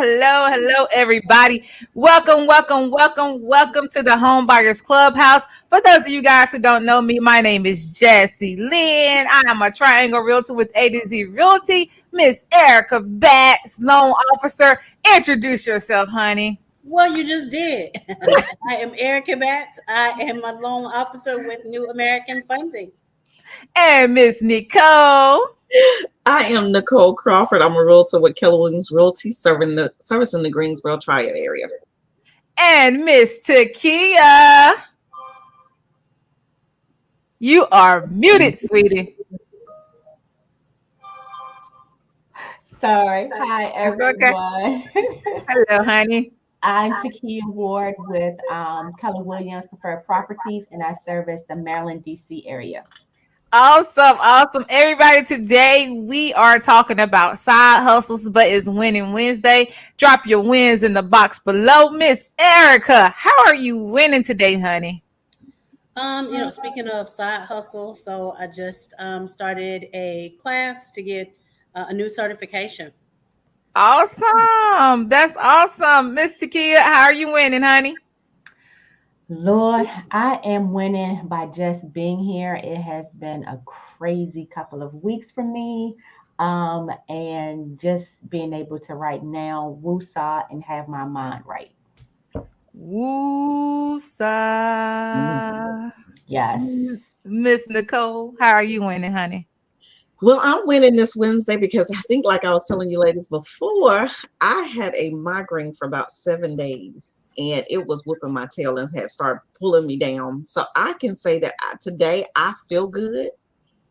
hello, everybody. Welcome to the Home Buyers Clubhouse. For those of you guys who don't know me, my name is Jessie Lynn. I am a triangle realtor with A to Z Realty. Miss Erica Batts, loan officer. Introduce yourself, honey. Well, you just did. I am Erica Batts. I am a loan officer with New American Funding. And Miss Nicole. I am Nicole Crawford. I'm a realtor with Keller Williams Realty, servicing the Greensboro Triad area. And Miss Takia. You are muted, sweetie. Sorry. Hi, everyone. Okay. Hello, honey. I'm Takia Ward with Keller Williams Preferred Properties, and I service the Maryland, D.C. area. Awesome. Everybody, today we are talking about side hustles, but it's Winning Wednesday. Drop your wins in the box below. Miss Erica, how are you winning today, honey? Speaking of side hustle, so I just started a class to get a new certification. Awesome. That's awesome. Miss Takia, how are you winning, honey? Lord, I am winning by just being here. It has been a crazy couple of weeks for me. And just being able to right now woosah and have my mind right. Woosah. Yes. Miss Nicole, how are you winning, honey? Well, I'm winning this Wednesday because I think, like I was telling you ladies before, I had a migraine for about 7 days. And it was whipping my tail and had started pulling me down. So I can say that today I feel good.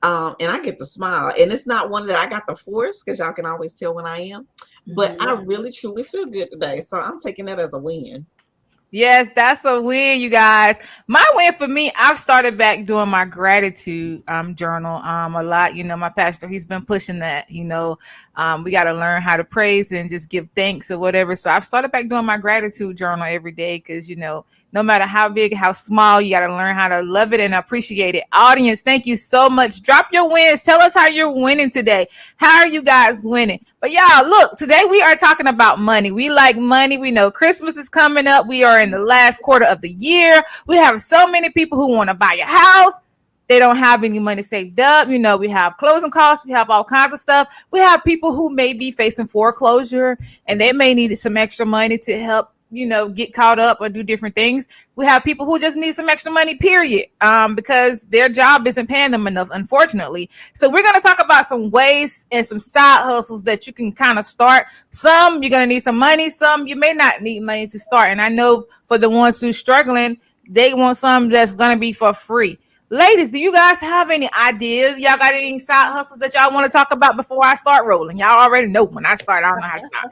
And I get to smile. And it's not one that I got to force, because y'all can always tell when I am. But I really, truly feel good today. So I'm taking that as a win. Yes, that's a win, you guys. My win for me, I've started back doing my gratitude journal a lot. You know, my pastor, he's been pushing that. We got to learn how to praise and just give thanks or whatever. So I've started back doing my gratitude journal every day because, no matter how big, how small, you got to learn how to love it and appreciate it. Audience, thank you so much. Drop your wins. Tell us how you're winning today. How are you guys winning? But y'all, look, today we are talking about money. We like money. We know Christmas is coming up. We are in the last quarter of the year. We have so many people who want to buy a house. They don't have any money saved up. We have closing costs. We have all kinds of stuff. We have people who may be facing foreclosure and they may need some extra money to help get caught up or do different things. We have people who just need some extra money, period, because their job isn't paying them enough, unfortunately. So we're going to talk about some ways and some side hustles that you can kind of start. Some you're going to need some money. Some you may not need money to start. And I know for the ones who's struggling, they want some that's going to be for free. Ladies, do you guys have any ideas? Y'all got any side hustles that y'all want to talk about before I start rolling? Y'all already know when I start, I don't know how to stop.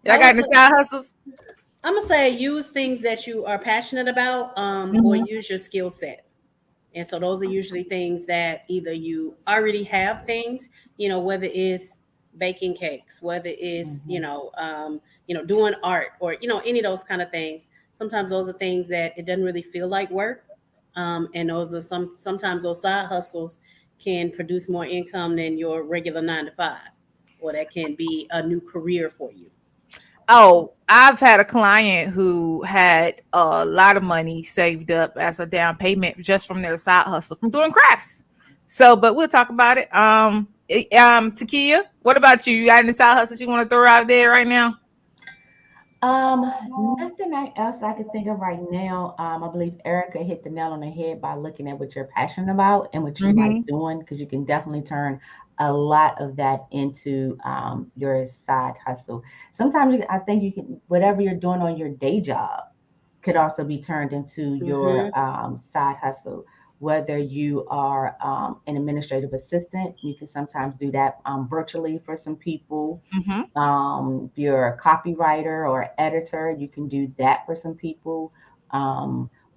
Y'all got any side hustles? I'm gonna say use things that you are passionate about, or use your skill set. And so those are usually things that either you already have things, whether it's baking cakes, whether it's doing art, or any of those kind of things. Sometimes those are things that it doesn't really feel like work, and those are sometimes those side hustles can produce more income than your regular 9-to-5, or that can be a new career for you. Oh, I've had a client who had a lot of money saved up as a down payment just from their side hustle from doing crafts. So, but we'll talk about it. Takia, what about you? You got any side hustles you want to throw out there right now? Nothing else I can think of right now. I believe Erica hit the nail on the head by looking at what you're passionate about and what you like doing, because you can definitely turn a lot of that into your side hustle. Sometimes I think you can, whatever you're doing on your day job could also be turned into your side hustle. Whether you are an administrative assistant, you can sometimes do that virtually for some people. If you're a copywriter or editor, you can do that for some people.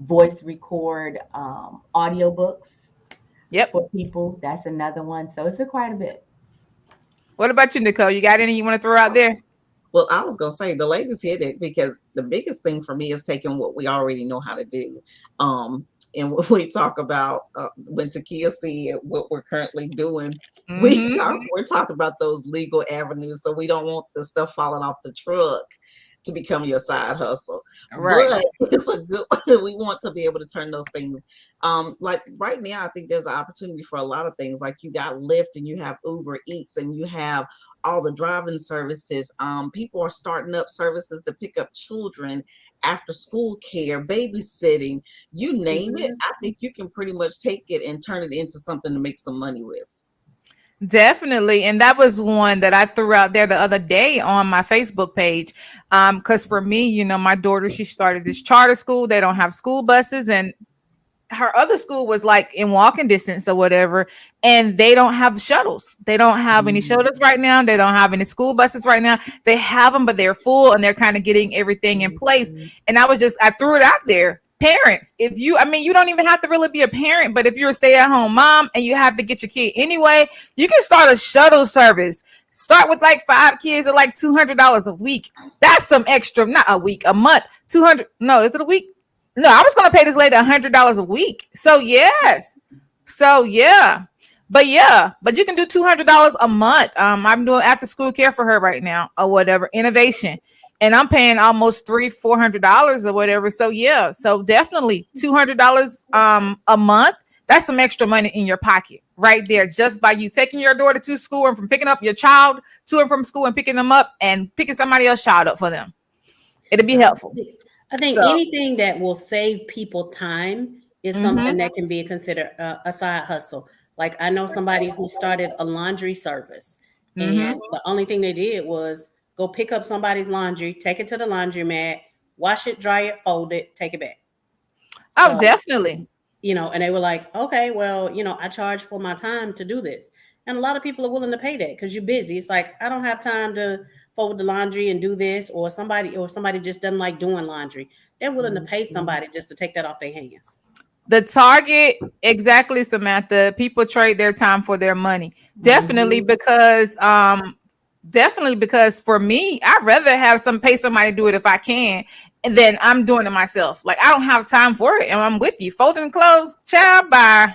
Voice record audiobooks. Yep. For people, that's another one. So it's quite a bit. What about you, Nicole? You got any you want to throw out there? Well, I was going to say the ladies hit it, because the biggest thing for me is taking what we already know how to do. and when we talk about when Takia said what we're currently doing, Mm-hmm. we're talking about those legal avenues. So we don't want the stuff falling off the truck to become your side hustle. Right. But it's a good we want to be able to turn those things like right now I think there's an opportunity for a lot of things. Like you got Lyft and you have Uber Eats and you have all the driving services. People are starting up services to pick up children, after school care, babysitting, you name it. Mhm. I think you can pretty much take it and turn it into something to make some money with. Definitely. And that was one that I threw out there the other day on my Facebook page. Because for me, my daughter, she started this charter school. They don't have school buses, and her other school was like in walking distance or whatever, and they don't have shuttles. They don't have any Mm-hmm. shuttles right now. They don't have any school buses right now. They have them, but they're full, and they're kind of getting everything in place. And I threw it out there. Parents, if you, I mean, you don't even have to really be a parent, but if you're a stay-at-home mom and you have to get your kid anyway, you can start a shuttle service. Start with like 5 kids at like $200 a week. That's some extra, not a week, a month. 200. No, is it a week? No, I was gonna pay this lady $100 a week. So yes. So but you can do $200 a month. I'm doing after school care for her right now or whatever, innovation. And I'm paying almost $300-400 or whatever. So yeah, so definitely $200 a month. That's some extra money in your pocket right there, just by you taking your daughter to school and from picking up your child to and from school and picking them up and picking somebody else's child up for them. It'll be helpful. I think So anything that will save people time is something mhm. that can be considered a side hustle. Like I know somebody who started a laundry service, Mm-hmm. and the only thing they did was go pick up somebody's laundry, take it to the laundromat, wash it, dry it, fold it, take it back. Oh, So, definitely. and they were like, okay, well, I charge for my time to do this. And a lot of people are willing to pay that because you're busy. It's like, I don't have time to fold the laundry and do this, or somebody just doesn't like doing laundry. They're willing to pay Mm-hmm. somebody just to take that off their hands. The target, exactly, Samantha. People trade their time for their money. Definitely Mm-hmm. because for me, I'd rather have pay somebody to do it if I can, and then I'm doing it myself. Like I don't have time for it, and I'm with you. Folding clothes, child, bye.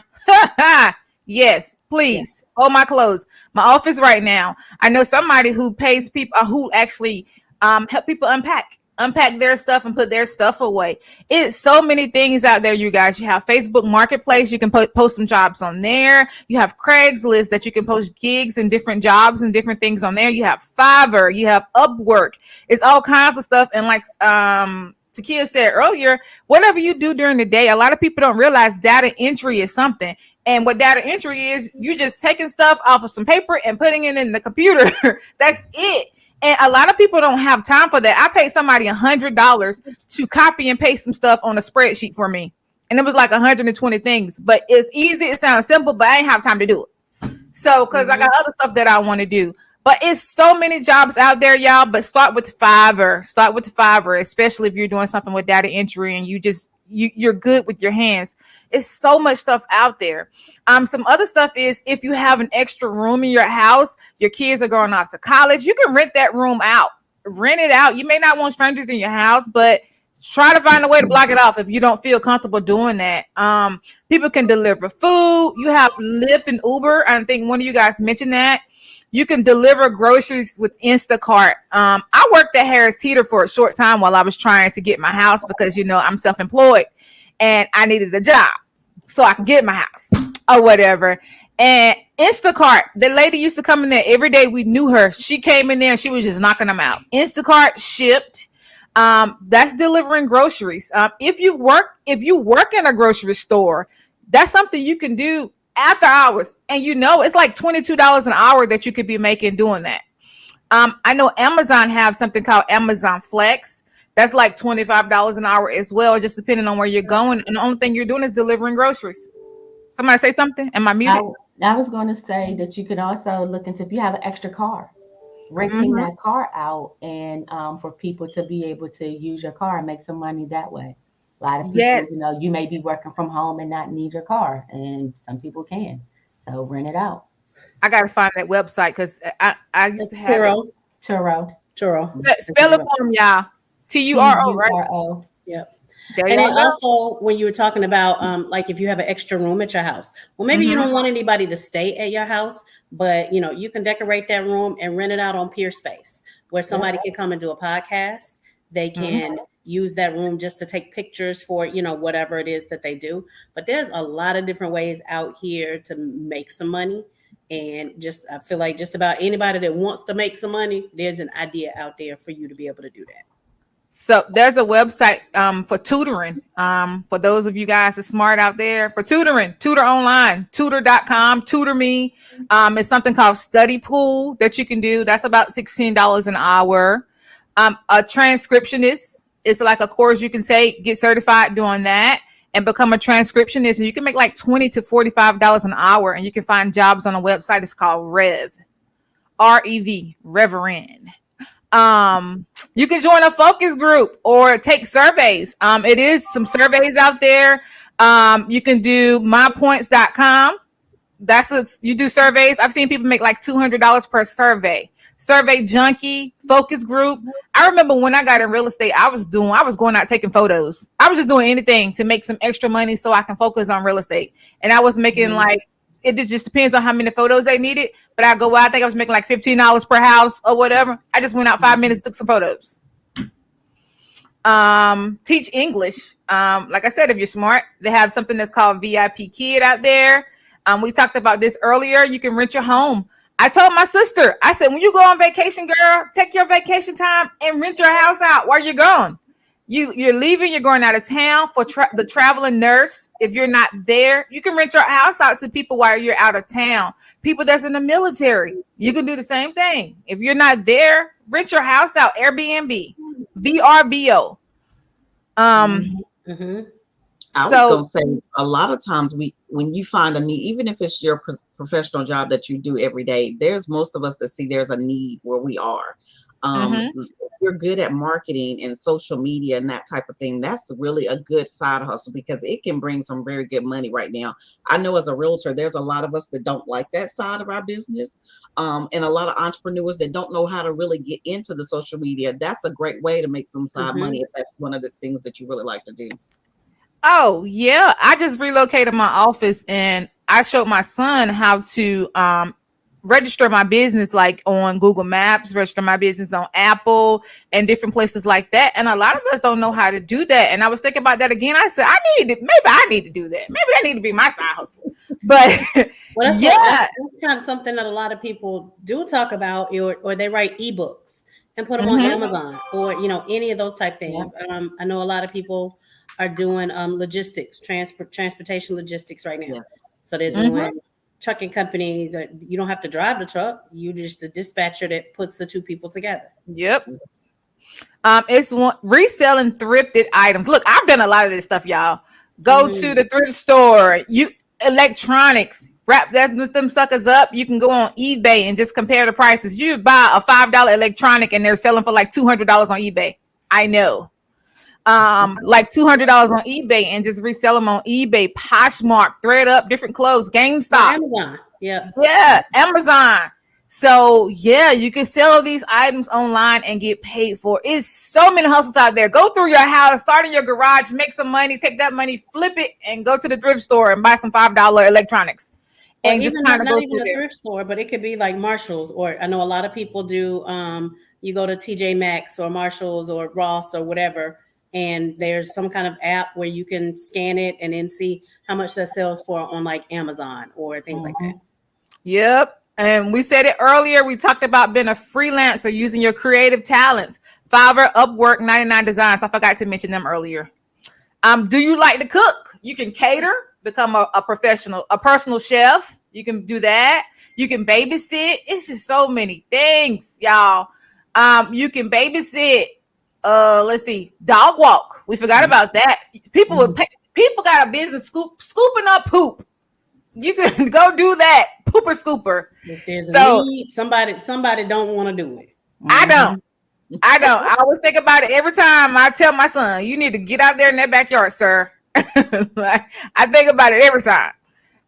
Yes, Yeah. please fold my clothes. My office right now. I know somebody who pays people who actually help people unpack their stuff and put their stuff away. It's so many things out there, you guys. You have Facebook Marketplace. You can post some jobs on there. You have Craigslist that you can post gigs and different jobs and different things on there. You have Fiverr. You have Upwork. It's all kinds of stuff. And like Takia said earlier, whatever you do during the day, a lot of people don't realize data entry is something. And what data entry is, you just taking stuff off of some paper and putting it in the computer. That's it. And a lot of people don't have time for that. I paid somebody $100 to copy and paste some stuff on a spreadsheet for me. And it was like 120 things. But it's easy. It sounds simple, but I ain't have time to do it. So, because I got other stuff that I want to do. But it's so many jobs out there, y'all. But start with Fiverr. Start with Fiverr, especially if you're doing something with data entry and you're good with your hands. It's so much stuff out there. Some other stuff is if you have an extra room in your house, your kids are going off to college, you can rent that room out. Rent it out. You may not want strangers in your house, but try to find a way to block it off if you don't feel comfortable doing that. People can deliver food. You have Lyft and Uber. I think one of you guys mentioned that. You can deliver groceries with Instacart. I worked at Harris Teeter for a short time while I was trying to get my house because I'm self-employed and I needed a job so I can get my house or whatever. And Instacart, the lady used to come in there every day. We knew her. She came in there and she was just knocking them out. Instacart shipped. That's delivering groceries. If you work in a grocery store, that's something you can do after hours. And it's like $22 an hour that you could be making doing that. I know Amazon have something called Amazon Flex. That's like $25 an hour as well, just depending on where you're going. And the only thing you're doing is delivering groceries. Somebody say something? Am I muted? I was going to say that you can also look into if you have an extra car, renting Mm-hmm. that car out, and for people to be able to use your car and make some money that way. A lot of people, Yes. you may be working from home and not need your car, and some people can. So rent it out. I got to find that website because I used It's to have it. Churro. Churro. Spell it for them, y'all. Turo, right? Turo. Yep. There And y'all then go. also, when you were talking about like if you have an extra room at your house, well, maybe you don't want anybody to stay at your house, but you can decorate that room and rent it out on Peer Space, where somebody can come and do a podcast. They can use that room just to take pictures for whatever it is that they do. But there's a lot of different ways out here to make some money. And just I feel like just about anybody that wants to make some money, there's an idea out there for you to be able to do that. So there's a website for tutoring. For those of you guys that's smart out there for tutoring, tutor online, tutor.com, tutor me. It's something called study pool that you can do. That's about $16 an hour. A transcriptionist is like a course you can take, get certified doing that and become a transcriptionist. And you can make like $20 to $45 an hour and you can find jobs on a website. It's called REV, Reverend. You can join a focus group or take surveys. It is some surveys out there. You can do mypoints.com. You do surveys. I've seen people make like $200 per survey. Survey Junkie, focus group. I remember when I got in real estate, I was going out taking photos. I was just doing anything to make some extra money so I can focus on real estate. And I was making like, it just depends on how many photos they needed. But I go out, I think I was making like $15 per house or whatever. I just went out 5 minutes, took some photos. Teach English. Like I said, if you're smart, they have something that's called VIP Kid out there. We talked about this earlier. You can rent your home. I told my sister, I said, when you go on vacation, girl, take your vacation time and rent your house out while you're gone. You're leaving, you're going out of town for the traveling nurse. If you're not there, you can rent your house out to people while you're out of town. People that's in the military, you can do the same thing. If you're not there, rent your house out, Airbnb, VRBO. I was going to say a lot of times when you find a need, even if it's your professional job that you do every day, there's most of us that see there's a need where we are. If you're good at marketing and social media and that type of thing, that's really a good side hustle because it can bring some very good money right now. I know as a realtor, there's a lot of us that don't like that side of our business. And a lot of entrepreneurs that don't know how to really get into the social media. That's a great way to make some side money if that's one of the things that you really like to do. Oh, yeah. I just relocated my office and I showed my son how to register my business like on Google Maps, register my business on Apple and different places like that. And a lot of us don't know how to do that. And I was thinking about that again. I said, maybe I need to do that. Maybe that need to be my side hustle. But well, that's kind of something that a lot of people do talk about, or they write ebooks and put them on Amazon or, any of those type things. Yeah. I know a lot of people are doing logistics, transportation logistics right now. Yeah. So they're doing trucking companies. You don't have to drive the truck. You just a dispatcher that puts the two people together. Yep. It's reselling thrifted items. Look, I've done a lot of this stuff, y'all. Go to the thrift store. Electronics. Wrap them suckers up. You can go on eBay and just compare the prices. You buy a $5 electronic and they're selling for like $200 on eBay. I know. Like $200 on eBay and just resell them on eBay, Poshmark, ThreadUp, different clothes, GameStop, Amazon, Amazon. So you can sell these items online and get paid for. It's so many hustles out there. Go through your house, start in your garage, make some money, take that money, flip it, and go to the thrift store and buy some $5 electronics. And just kind of go through a thrift store, but it could be like Marshalls, or I know a lot of people do. You go to TJ Maxx or Marshalls or Ross or whatever. And there's some kind of app where you can scan it and then see how much that sells for on like Amazon or things like that. Yep. And we said it earlier. We talked about being a freelancer, using your creative talents. Fiverr, Upwork, 99 Designs. I forgot to mention them earlier. Do you like to cook? You can cater, become a professional, a personal chef. You can do that. You can babysit. It's just so many things, y'all. You can babysit. Let's see, dog walk. We forgot about that. People got a business scooping up poop. You can go do that, pooper scooper. If there's a need, somebody don't want to do it. I don't. I always think about it every time I tell my son, you need to get out there in that backyard, sir. I think about it every time.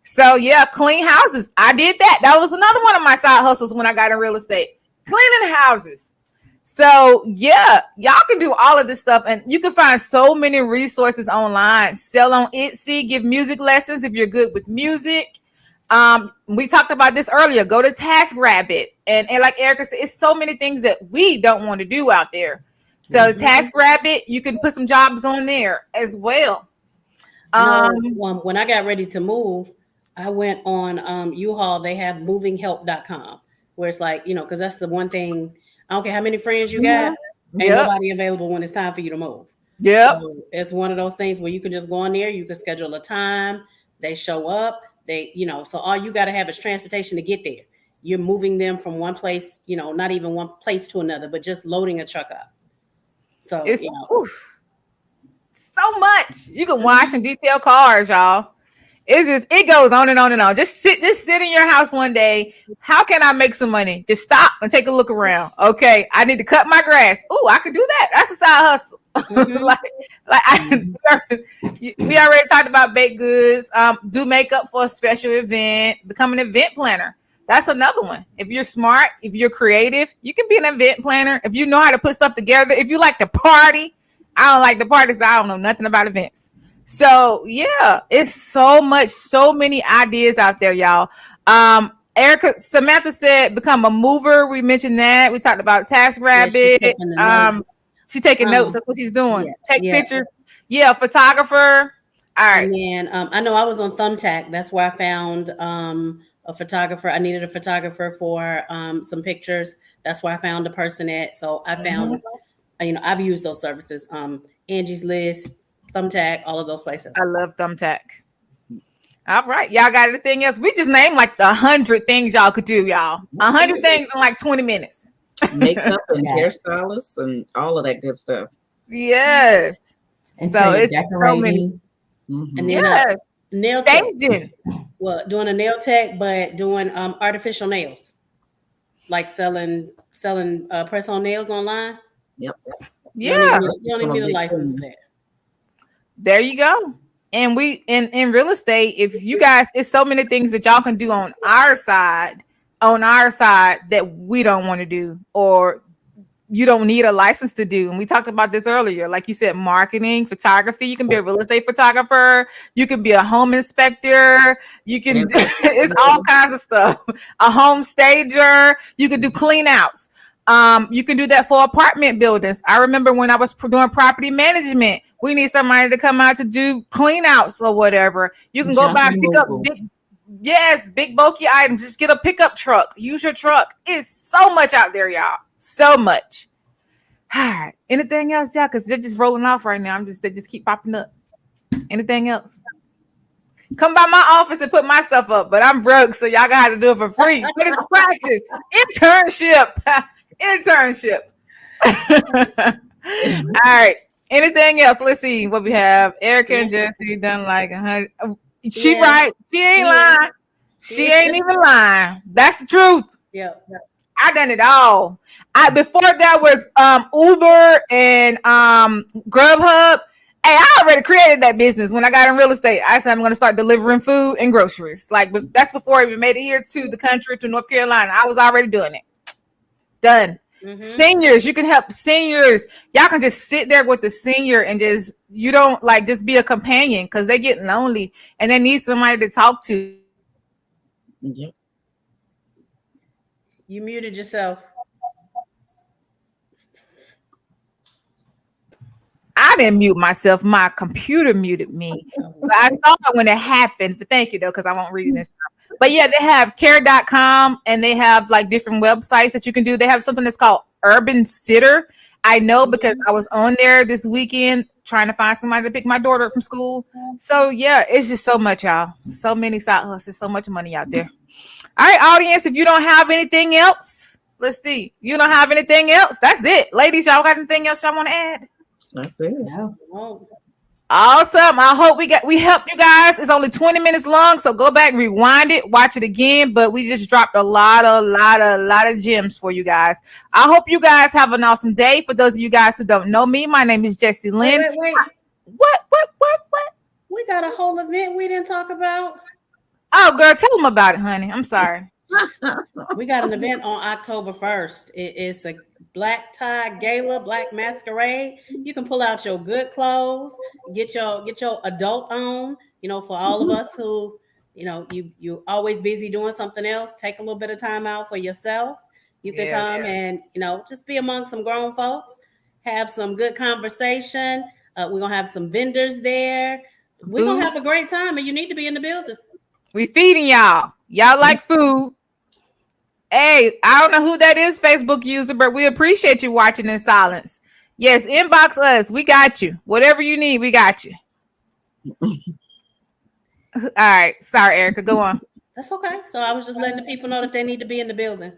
So clean houses. I did that. That was another one of my side hustles when I got in real estate. Cleaning houses. So yeah, y'all can do all of this stuff, and you can find so many resources online. Sell on Etsy, give music lessons if you're good with music. We talked about this earlier. Go to TaskRabbit, and like Erica said, it's so many things that we don't want to do out there. So TaskRabbit, you can put some jobs on there as well. When I got ready to move, I went on U-Haul. They have movinghelp.com, where it's like, because that's the one thing. I don't care how many friends you got, ain't nobody available when it's time for you to move. Yep. So it's one of those things where you can just go on there, you can schedule a time, they show up, so all you got to have is transportation to get there. You're moving them from one place, not even one place to another, but just loading a truck up. So it's so much. You can wash and detail cars, y'all. It goes on and on and on. Just sit in your house one day. How can I make some money? Just stop and take a look around. Okay, I need to cut my grass. Oh, I can do that. That's a side hustle. We already talked about baked goods. Do makeup for a special event. Become an event planner. That's another one. If you're smart, if you're creative, you can be an event planner. If you know how to put stuff together. If you like to party, I don't like to party, so I don't know nothing about events. So yeah, it's so many ideas out there, y'all. Samantha said become a mover. We mentioned that. We talked about TaskRabbit. She's taking notes. That's what she's doing. Take pictures. Yeah, photographer. All right. And then I know I was on Thumbtack. That's where I found a photographer. I needed a photographer for some pictures. That's where I found a person at. So I found, I've used those services. Angie's List, Thumbtack, all of those places. I love Thumbtack. All right. Y'all got anything else? We just named like 100 things y'all could do, y'all. 100 things in like 20 minutes. Makeup and hairstylists and all of that good stuff. Yes. And so it's decorating. So many. And then nail staging. Well, doing a nail tech, but doing artificial nails. Like selling press-on nails online. Yep. Yeah. You don't even need a license for that. There you go. And we in real estate, if you guys, it's so many things that y'all can do on our side that we don't want to do, or you don't need a license to do. And we talked about this earlier. Like you said, marketing, photography. You can be a real estate photographer. You can be a home inspector. You can it's all kinds of stuff. A home stager. You can do clean outs. You can do that for apartment buildings. I remember when I was doing property management, we need somebody to come out to do clean outs or whatever. You can go by and pick up big bulky items. Just get a pickup truck. Use your truck. It's so much out there, y'all. So much. All right. Anything else, y'all? Because they're just rolling off right now. They just keep popping up. Anything else? Come by my office and put my stuff up, but I'm broke, so y'all got to do it for free. But it's practice. Internship. All right. Anything else? Let's see what we have. Erica and Jesse done like 100. She right. She ain't lying. She ain't even lying. That's the truth. Yeah. I done it all. Before that was Uber and Grubhub. Hey, I already created that business when I got in real estate. I said I'm going to start delivering food and groceries. That's before I even made it here to the country, to North Carolina. I was already doing it. Done. Mm-hmm. Seniors, you can help seniors. Y'all can just sit there with the senior and just be a companion, because they get lonely and they need somebody to talk to. Yep. You muted yourself. I didn't mute myself. My computer muted me. So I saw it when it happened. But thank you, though, because I won't read this. But yeah, they have care.com, and they have like different websites that you can do. They have something that's called Urban Sitter. I know because I was on there this weekend trying to find somebody to pick my daughter up from school. So yeah, it's just so much, y'all. So many side hustles, so much money out there. All right, audience, if you don't have anything else, let's see. You don't have anything else? That's it. Ladies, y'all got anything else y'all want to add? That's it. No. Awesome. I hope we helped you guys. It's only 20 minutes long, so go back, rewind it, watch it again. But we just dropped a lot of gems for you guys. I hope you guys have an awesome day. For those of you guys who don't know me, my name is Jessie Lynn. Wait. What? We got a whole event we didn't talk about. Oh, girl, tell them about it, honey. I'm sorry. We got an event on October 1st. It is a black tie gala, black masquerade. You can pull out your good clothes, get your adult on, for all of us who, you always busy doing something else, take a little bit of time out for yourself. You can Yes. come and, just be among some grown folks, have some good conversation. We're gonna have some vendors there. Some We're gonna food. have a great time, and you need to be in the building. We feeding y'all. Y'all like food. Hey, I don't know who that is, Facebook user, but we appreciate you watching in silence. Yes, inbox us. We got you. Whatever you need, we got you. All right. Sorry, Erica. Go on. That's okay. So I was just letting the people know that they need to be in the building.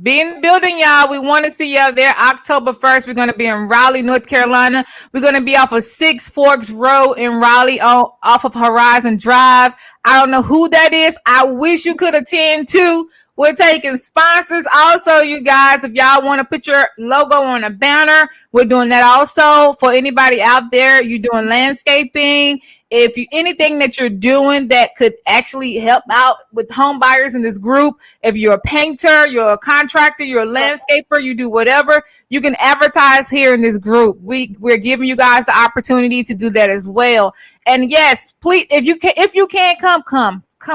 Be in the building, y'all. We want to see y'all there October 1st. We're going to be in Raleigh, North Carolina. We're going to be off of Six Forks Road in Raleigh, off of Horizon Drive. I don't know who that is. I wish you could attend too. We're taking sponsors also, you guys. If y'all want to put your logo on a banner, we're doing that also. For anybody out there, you're doing landscaping. If you anything that you're doing that could actually help out with home buyers in this group, if you're a painter, you're a contractor, you're a landscaper, you do whatever, you can advertise here in this group. We're giving you guys the opportunity to do that as well. And yes, please, if you can't come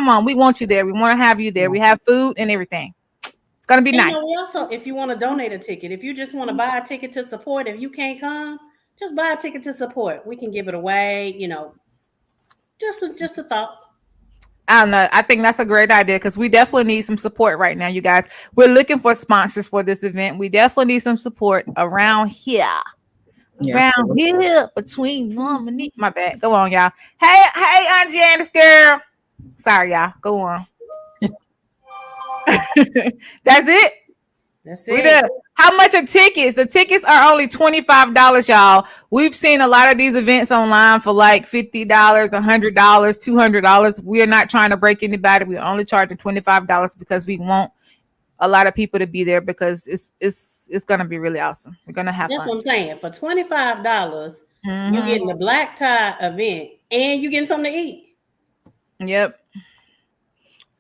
on. We want you there. We want to have you there. We have food and everything. It's gonna be And nice. we also, if you want to donate a ticket, if you just want to buy a ticket to support, if you can't come, just buy a ticket to support. We can give it away. Just a thought. I don't know. I think that's a great idea because we definitely need some support right now, you guys. We're looking for sponsors for this event. We definitely need some support around here. Around here between Norm and my bad. Go on, y'all. Hey, Aunt Janice girl. Sorry, y'all. Go on. That's it. That's We it. did. How much are tickets? The tickets are only $25, y'all. We've seen a lot of these events online for like $50, $100, $200. We are not trying to break anybody. We're only charging $25 because we want a lot of people to be there because it's gonna be really awesome. We're gonna have That's fun. what I'm saying. For $25, Mhm. you're getting the black tie event and you're getting something to eat. Yep.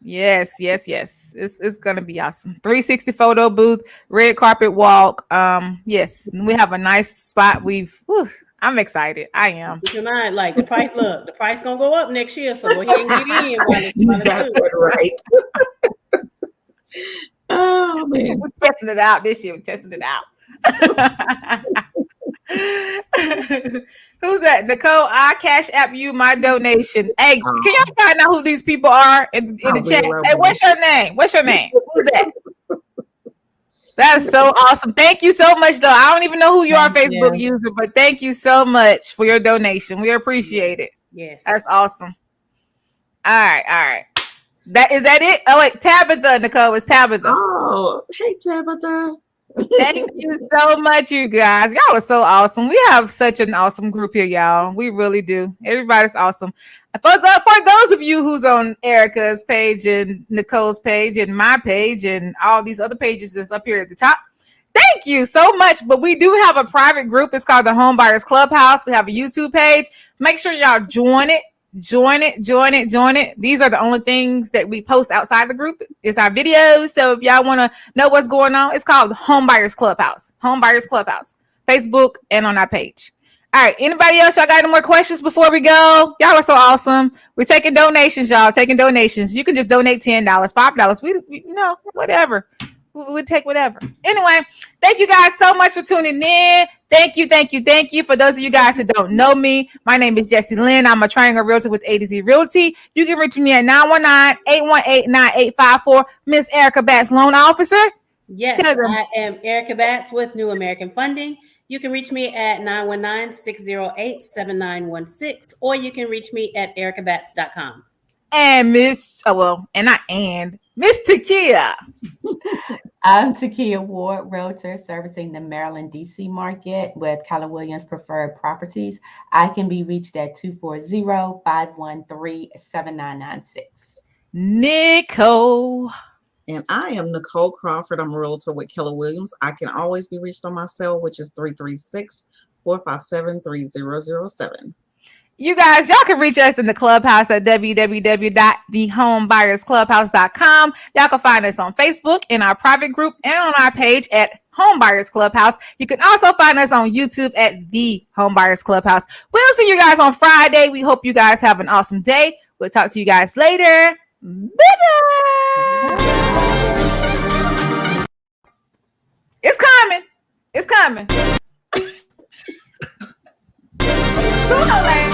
Yes. It's gonna be awesome. 360 photo booth, red carpet walk. Yes, we have a nice spot. I'm excited. I am. Tonight, like the price. Look, the price gonna go up next year, so go ahead and get in while it's good. Right. Oh man. We're testing it out this year. We're testing it out. Who's that? Nicole, I cash app you my donation. Hey, can y'all find out who these people are in the chat? Hey, what's your name? What's your name? Who's that? That's so awesome. Thank you so much, though. I don't even know who you are, Facebook user, but thank you so much for your donation. We appreciate it. Yes. That's awesome. All right. That it? Oh wait, Tabitha, Nicole, it's Tabitha. Oh, hey Tabitha. Thank you so much, you guys. Y'all are so awesome. We have such an awesome group here, y'all. We really do. Everybody's awesome. For those of you who's on Erica's page and Nicole's page and my page and all these other pages that's up here at the top, thank you so much. But we do have a private group. It's called the Home Buyers Clubhouse. We have a YouTube page. Make sure y'all join it. Join it. These are the only things that we post outside the group. It's our videos. So if y'all want to know what's going on, it's called Home Buyers Clubhouse. Home Buyers Clubhouse. Facebook and on our page. All right. Anybody else? Y'all got any more questions before we go? Y'all are so awesome. We're taking donations, y'all. Taking donations. You can just donate $10, $5. We whatever. We'll take whatever. Anyway, thank you guys so much for tuning in. Thank you. For those of you guys who don't know me, my name is Jessie Lynn. I'm a triangle realtor with A to Z Realty. You can reach me at 919-818-9854. Miss Erica Batts, loan officer. Yes, I am Erica Batts with New American Funding. You can reach me at 919-608-7916, or you can reach me at ericabatts.com. And Miss Takia. I'm Takia Ward, realtor servicing the Maryland, D.C. market with Keller Williams Preferred Properties. I can be reached at 240-513-7996. Nicole. And I am Nicole Crawford. I'm a realtor with Keller Williams. I can always be reached on my cell, which is 336-457-3007. You guys, y'all can reach us in the clubhouse at www.thehomebuyersclubhouse.com. Y'all can find us on Facebook in our private group and on our page at Home Buyers Clubhouse. You can also find us on YouTube at The Home Buyers Clubhouse. We'll see you guys on Friday. We hope you guys have an awesome day. We'll talk to you guys later. Bye-bye. It's coming. It's coming. Come on, man.